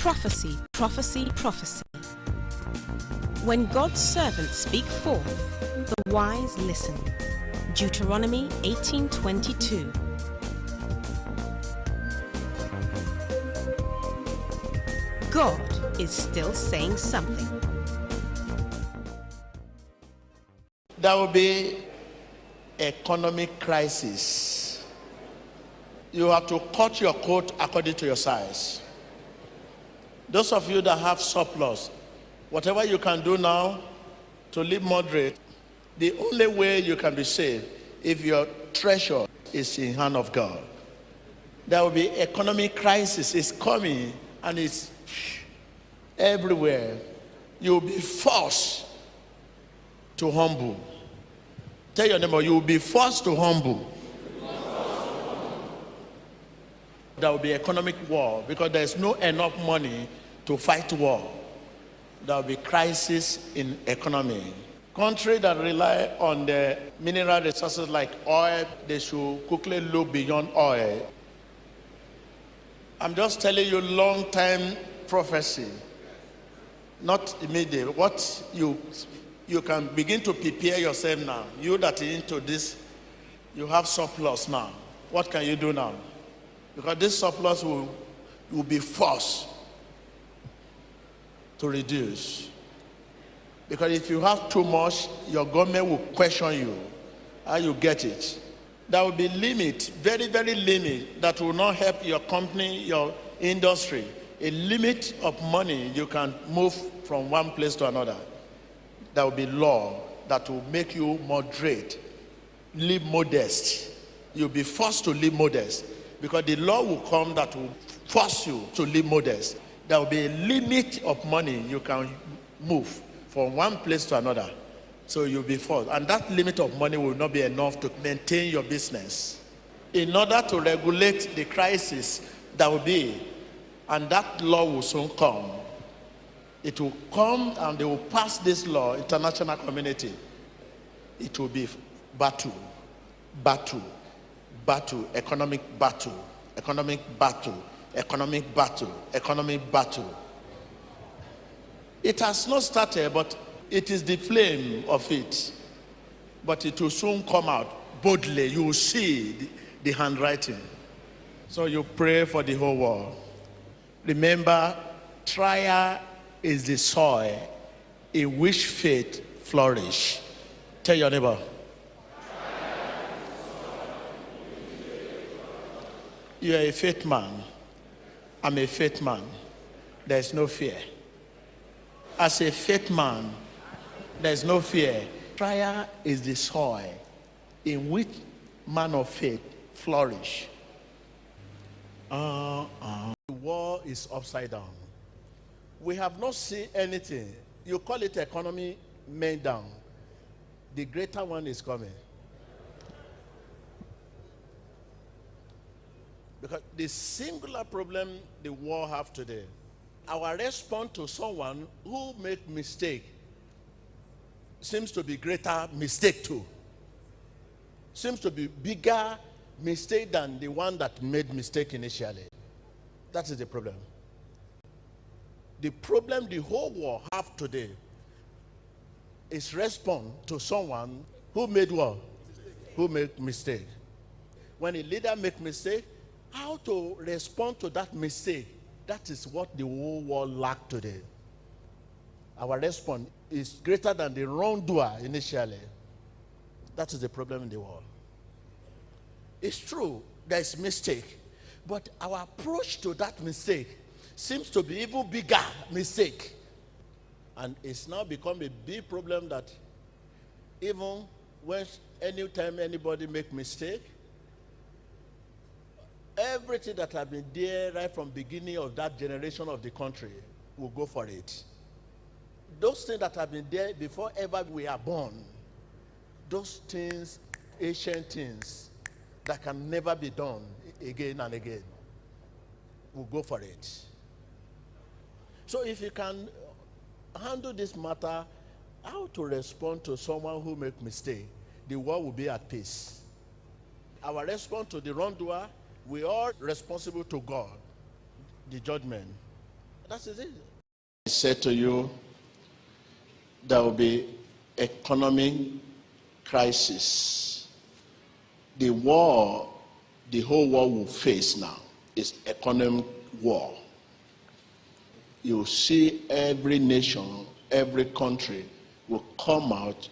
Prophecy, prophecy, prophecy. When God's servants speak forth, the wise listen. Deuteronomy 18:22. God is still saying something. There will be economic crisis. You have to cut your coat according to your size. Those of you that have surplus, whatever you can do now to live moderate, the only way you can be saved if your treasure is in the hand of God. There will be economic crisis. It's coming and it's everywhere. You'll be forced to humble. Tell your neighbor, you'll be forced to humble. There will be economic war because there's no enough money to fight war. There will be crisis in economy. Countries that rely on the mineral resources like oil, they should quickly look beyond oil. I'm just telling you long-time prophecy, not immediate. What you can begin to prepare yourself now. You that are into this, you have surplus now. What can you do now? Because this surplus will be forced to reduce. Because if you have too much, your government will question you how you get it. There will be limit, very, very limit, that will not help your company, your industry. A limit of money you can move from one place to another. There will be law that will make you moderate, live modest. You'll be forced to live modest because the law will come that will force you to live modest. There will be a limit of money you can move from one place to another. So you'll be forced. And that limit of money will not be enough to maintain your business. In order to regulate the crisis that will be, and that law will soon come. It will come and they will pass this law, international community. It will be battle, economic battle, economic battle, economic battle, economic battle. It has not started, but it is the flame of it. But it will soon come out boldly. You will see the handwriting. So you pray for the whole world. Remember, trial is the soil in which faith flourish. Tell your neighbor. You are a faith man. I'm a faith man. There is no fear. As a faith man, there is no fear. Trial is the soil in which man of faith flourish. The world is upside down. We have not seen anything. You call it economy made down. The greater one is coming. Because the singular problem the world have today, our response to someone who make mistake seems to be greater mistake too. Seems to be bigger mistake than the one that made mistake initially. That is the problem. The problem the whole world have today is respond to someone who made what? Who made mistake. When a leader make mistake, how to respond to that mistake, that is what the whole world lack today. Our response is greater than the wrongdoer initially. That is the problem in the world. It's true, there is mistake, but our approach to that mistake seems to be even bigger mistake. And it's now become a big problem that even when anytime anybody make mistake, everything that has been there right from beginning of that generation of the country will go for it. Those things that have been there before ever we are born, those things, ancient things that can never be done again and again, will go for it. So if you can handle this matter, how to respond to someone who make mistake, the world will be at peace. Our response to the wrongdoer, we are responsible to God, the judgment. That is it. I said to you, there will be economic crisis. The war, the whole world will face now is economic war. You see every nation, every country will come out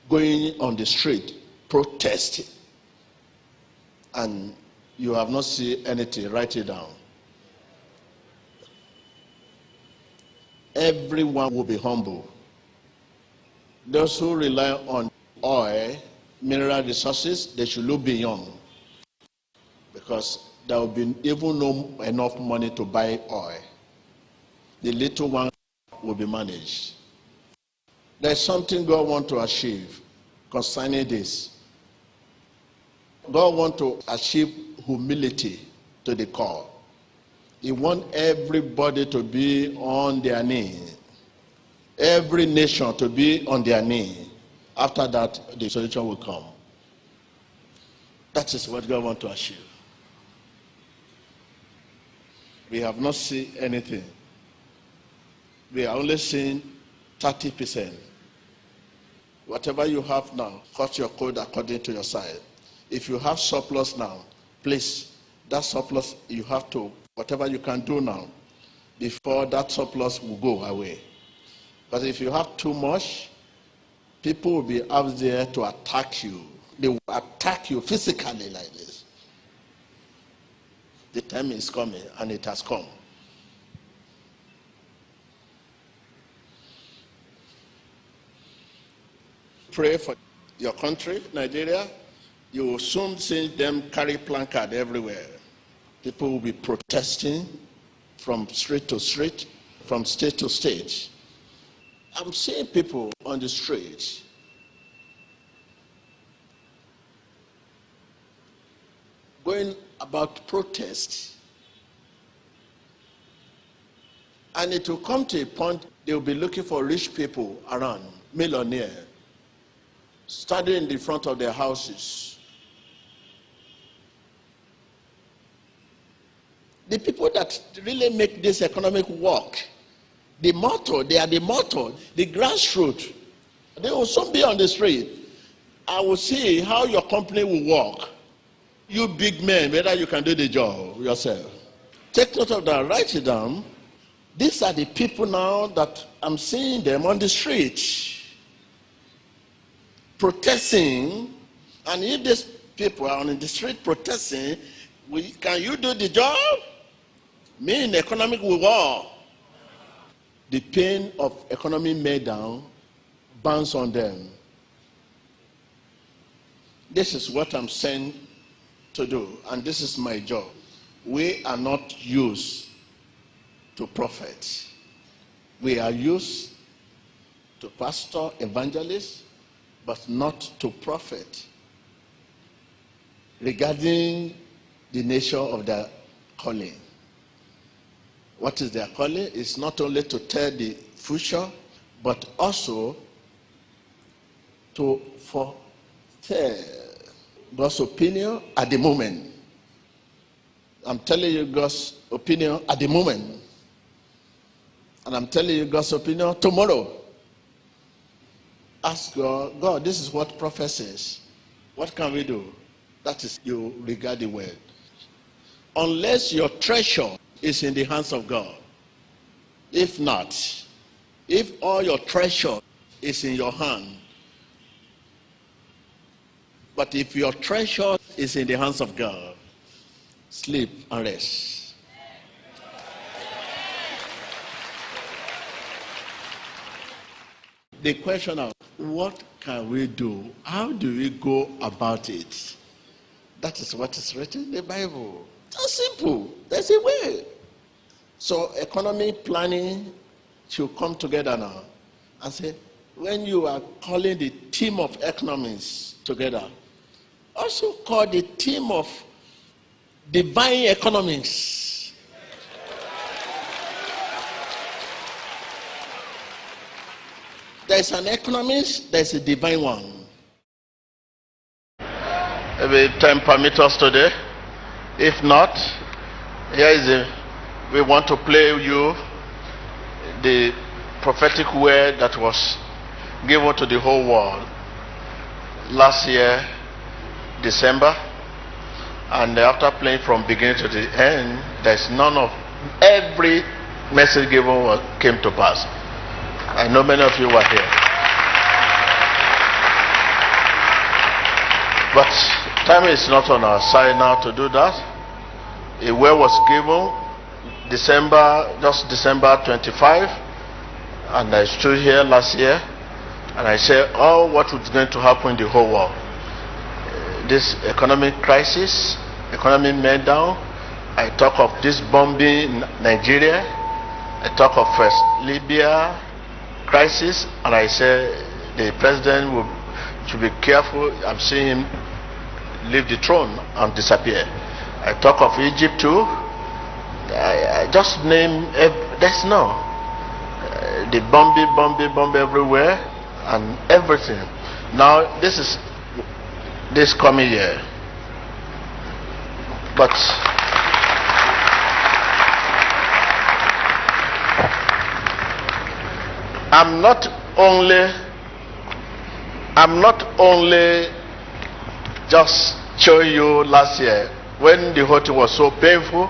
going on the street, protesting. And you have not seen anything, write it down. Everyone will be humble. Those who rely on oil, mineral resources, they should look beyond. Because there will be even no enough money to buy oil. The little one will be managed. There's something God wants to achieve concerning this. God wants to achieve humility to the core. He wants everybody to be on their knees. Every nation to be on their knees. After that, the solution will come. That is what God wants to achieve. We have not seen anything. We are only seeing 30%. Whatever you have now, cut your code according to your size. If you have surplus now, please, that surplus you have to, whatever you can do now, before that surplus will go away. But if you have too much, people will be out there to attack you. They will attack you physically like this. The time is coming, and it has come. Pray for your country, Nigeria. You will soon see them carry placard everywhere. People will be protesting from street to street, from state to state. I'm seeing people on the street going about protest. And it will come to a point they will be looking for rich people around, millionaires, standing in the front of their houses. The people that really make this economic work, the motto, they are the motto, the grassroots, they will soon be on the street. I will see how your company will work. You big men, whether you can do the job yourself. Take note of that, write it down. These are the people now that I'm seeing them on the street, protesting. And if these people are on the street protesting, can you do the job? Me in economic war. The pain of economy meltdown bounce on them. This is what I'm saying to do, and this is my job. We are not used to prophet. We are used to pastor, evangelist, but not to prophet regarding the nature of their calling. What is their calling? It's not only to tell the future, but also to foretell God's opinion at the moment. I'm telling you God's opinion at the moment. And I'm telling you God's opinion tomorrow. Ask God, God, this is what prophet says. What can we do? That is, you regard the word. Unless your treasure is in the hands of God. If not, if all your treasure is in your hand, but if your treasure is in the hands of God, sleep and rest. The question of what can we do? How do we go about it? That is what is written in the Bible. So simple. There's a way. So economic planning should come together now and say, when you are calling the team of economists together, also call the team of divine economics. There's an economist, there's a divine one. Maybe time permits us today. If not, here is we want to play you the prophetic word that was given to the whole world last year, December, and after playing from beginning to the end, there's none of every message given came to pass. I know many of you were here. But time is not on our side now to do that. A word was given just December 25, and I stood here last year and I said what was going to happen in the whole world. This economic crisis, economic meltdown. I talk of this bombing in Nigeria. I talk of first Libya crisis, and I say the president should be careful. I'm seeing him leave the throne and disappear. I talk of Egypt too. I just name, there's no. The bomb everywhere and everything. Now this is this coming year. But I'm not only just showing you last year when the whole thing was so painful.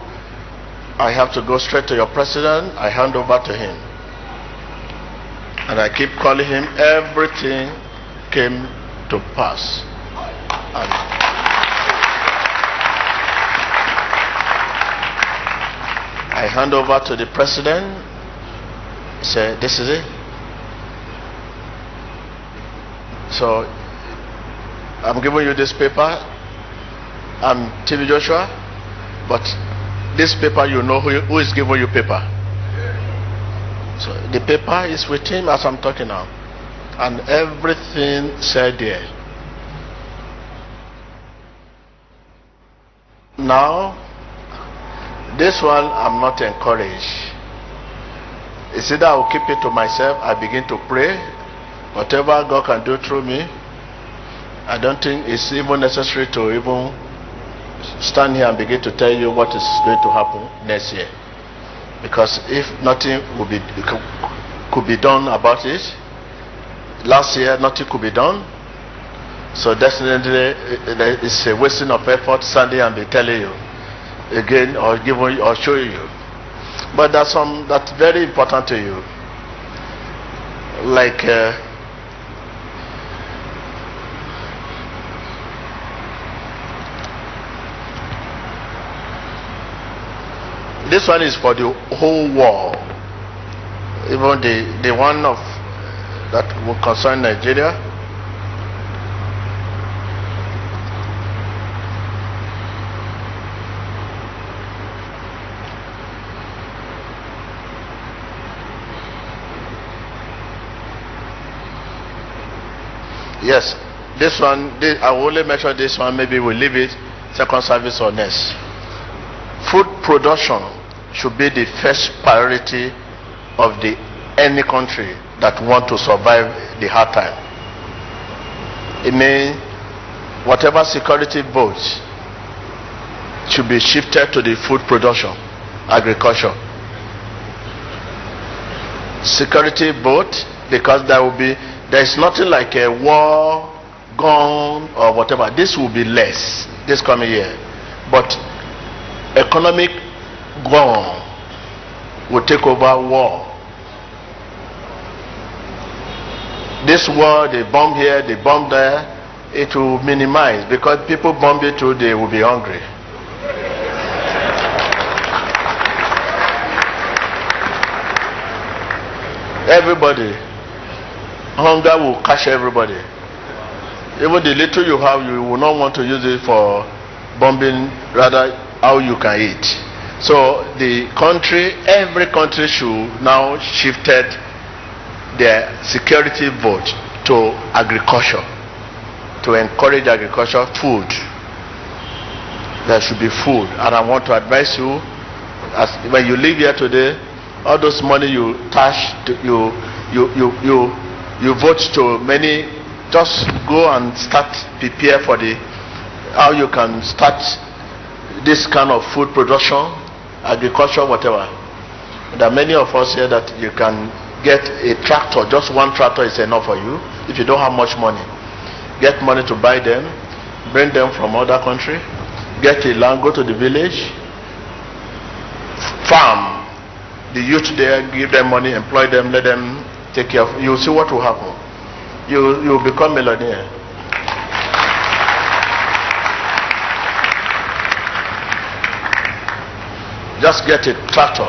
I have to go straight to your president. I hand over to him, and I keep calling him. Everything came to pass. And I hand over to the president. Say, this is it. So I'm giving you this paper. I'm TV Joshua, but this paper, you know who is giving you paper. So the paper is with him as I'm talking now, and everything said there. Now, this one I'm not encouraged. It's either I will keep it to myself, I begin to pray. Whatever God can do through me, I don't think it's even necessary to even stand here and begin to tell you what is going to happen next year. Because if nothing could be done about it, last year nothing could be done. So definitely it's a wasting of effort standing and be telling you again or giving or showing you. But there's some that's very important to you. Like this one is for the whole world. Even the one of that will concern Nigeria. Yes, this one, I will only mention this one, maybe we'll leave it, second service or next. Food production should be the first priority of any country that want to survive the hard time. It means whatever security votes should be shifted to the food production, agriculture. Security vote, because there is nothing like a war, gun, or whatever. This will be less this coming year. But economic gun will take over war. This war, they bomb here, they bomb there, it will minimize because people bomb it too, they will be hungry. Everybody. Hunger will catch everybody. Even the little you have, you will not want to use it for bombing, rather how you can eat. So the country, every country should now shifted their security vote to agriculture, to encourage agriculture, food. There should be food. And I want to advise you, when you leave here today, all those money you touch, you vote to many, just go and start prepare for how you can start this kind of food production agriculture, whatever. There are many of us here that you can get a tractor. Just one tractor is enough for you if you don't have much money. Get money to buy them, bring them from other country, get a land, go to the village, farm. The youth there, give them money, employ them, let them take care of. You'll see what will happen. You'll become millionaire. Just get a tractor.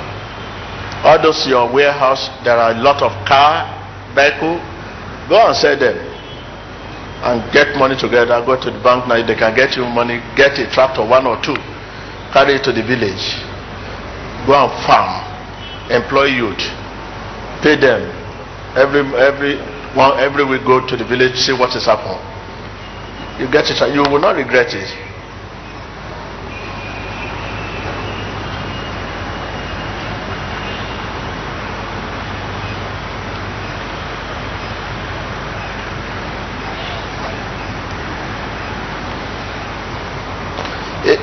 All those your warehouse, there are a lot of car, vehicle. Go and sell them and get money together. Go to the bank now. They can get you money. Get a tractor, one or two. Carry it to the village. Go and farm. Employ youth. Pay them. Every week go to the village, see what is happening. You get it. You will not regret it.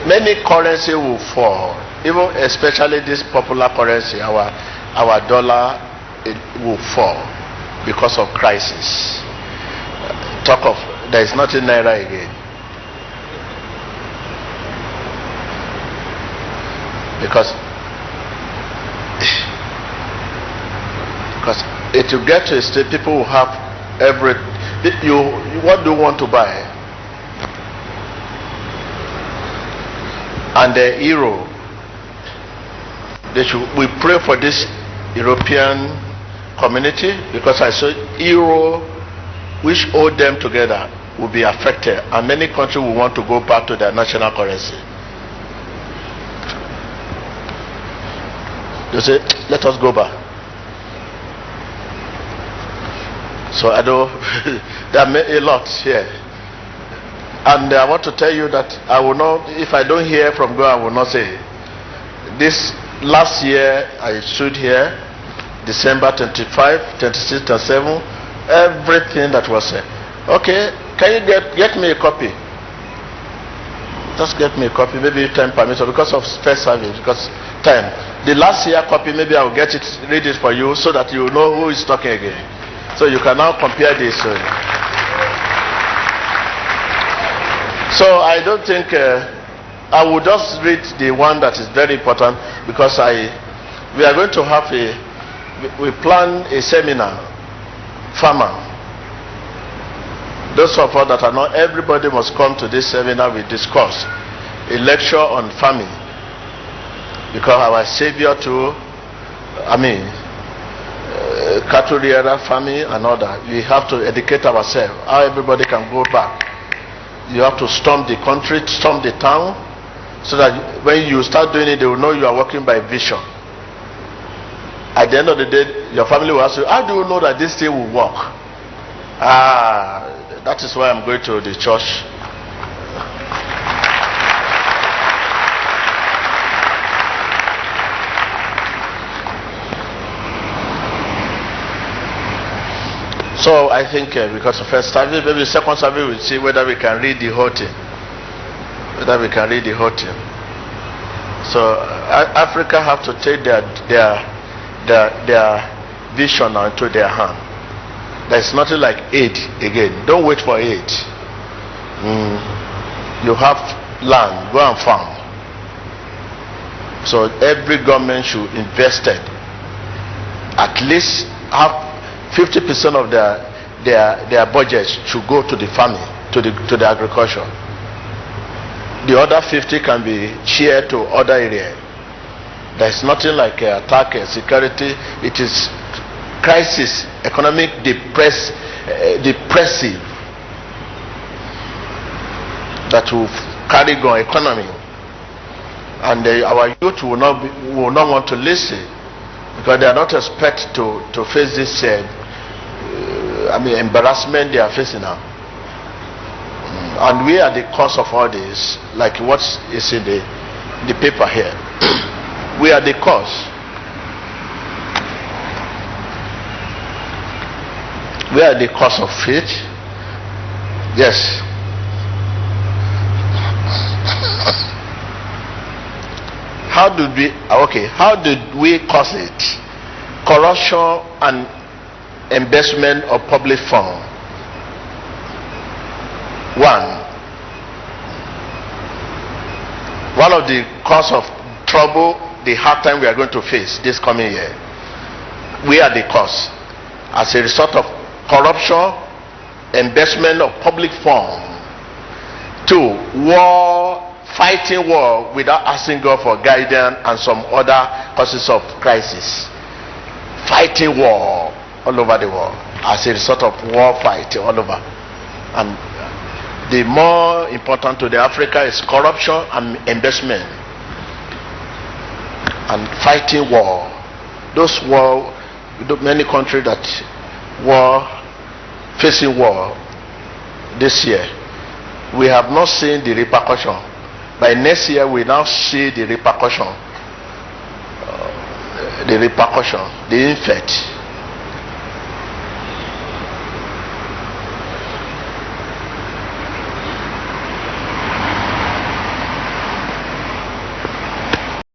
Many currency will fall, even especially this popular currency, our dollar, it will fall because of crisis. Talk of there is nothing naira again. Because it will get to a state people will have what do you want to buy? And the euro, we pray for this European community, because I saw euro which hold them together will be affected, and many countries will want to go back to their national currency. They say, let us go back. So I know there are a lot here. And I want to tell you that I will not, if I don't hear from God, I will not say. This last year I stood here, December 25, 26, 27, everything that was said. Okay, can you get me a copy? Just get me a copy, maybe time permits, because of first service, because time. The last year copy, maybe I will get it, read it for you, so that you know who is talking again. So you can now compare this. So I don't think I will just read the one that is very important, because we are going to have we plan a seminar, farmer. Those of us that are not, everybody must come to this seminar. We discuss a lecture on farming, because our savior too, cattle rearer, farming and all that. We have to educate ourselves how everybody can go back. You have to storm the country, storm the town, so that when you start doing it, they will know you are working by vision. At the end of the day, your family will ask you, how do you know that this thing will work? That is why I'm going to the church. So I think because of first service, maybe second service, we'll see whether we can read the whole thing. So Africa have to take their vision into their hand. There's nothing like aid again. Don't wait for aid. You have land, go and farm. So every government should invest it. At least have 50% of their budgets should go to the farming, to the agriculture. The other 50 can be shared to other areas. There's nothing like attack security. It is crisis, economic depressive that will carry on economy, and our youth will not want to listen, because they are not expected to face this embarrassment they are facing now. And we are the cause of all this, like what is in the paper here. We are the cause. We are the cause of faith. Yes. how did we cause it? Corruption and embezzlement of public funds. One of the cause of trouble, the hard time we are going to face this coming year, we are the cause as a result of corruption, embezzlement of public funds. 2, fighting war without asking God for guidance and some other causes of crisis. Fighting war all over the world as a result of war fight all over. And the more important to the Africa is corruption and embezzlement and fighting war. Those war, many countries that facing war this year, we have not seen the repercussion. By next year, we now see the repercussion, the effect.